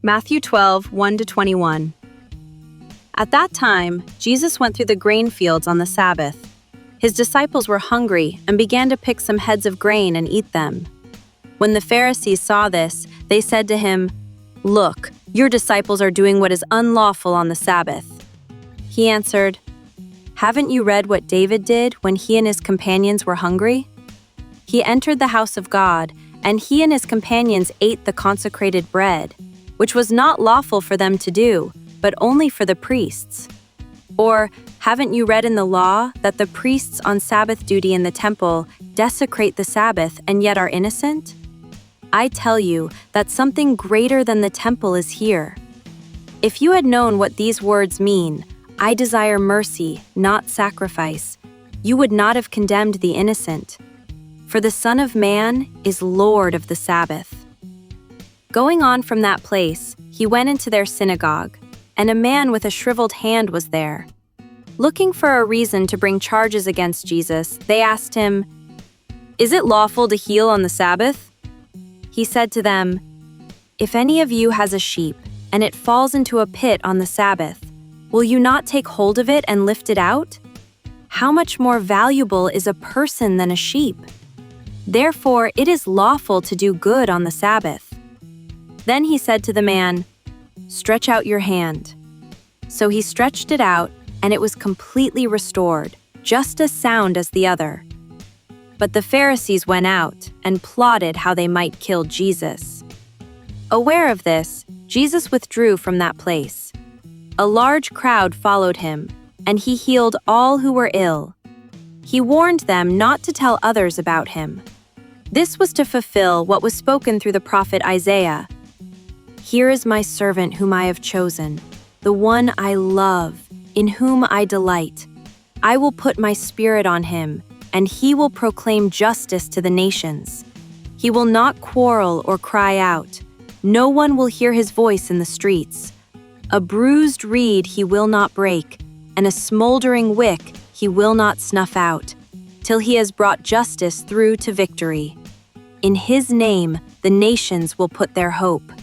Matthew 12, 1-21. At that time, Jesus went through the grain fields on the Sabbath. His disciples were hungry and began to pick some heads of grain and eat them. When the Pharisees saw this, they said to him, "Look, your disciples are doing what is unlawful on the Sabbath." He answered, "Haven't you read what David did when he and his companions were hungry? He entered the house of God, and he and his companions ate the consecrated bread, which was not lawful for them to do, but only for the priests. Or haven't you read in the law that the priests on Sabbath duty in the temple desecrate the Sabbath and yet are innocent? I tell you that something greater than the temple is here. If you had known what these words mean, 'I desire mercy, not sacrifice,' you would not have condemned the innocent. For the Son of Man is Lord of the Sabbath." Going on from that place, he went into their synagogue, and a man with a shriveled hand was there. Looking for a reason to bring charges against Jesus, they asked him, "Is it lawful to heal on the Sabbath?" He said to them, "If any of you has a sheep, and it falls into a pit on the Sabbath, will you not take hold of it and lift it out? How much more valuable is a person than a sheep? Therefore, it is lawful to do good on the Sabbath." Then he said to the man, "Stretch out your hand." So he stretched it out, and it was completely restored, just as sound as the other. But the Pharisees went out and plotted how they might kill Jesus. Aware of this, Jesus withdrew from that place. A large crowd followed him, and he healed all who were ill. He warned them not to tell others about him. This was to fulfill what was spoken through the prophet Isaiah. "Here is my servant whom I have chosen, the one I love, in whom I delight. I will put my spirit on him, and he will proclaim justice to the nations. He will not quarrel or cry out. No one will hear his voice in the streets. A bruised reed he will not break, and a smoldering wick he will not snuff out, till he has brought justice through to victory. In his name the nations will put their hope."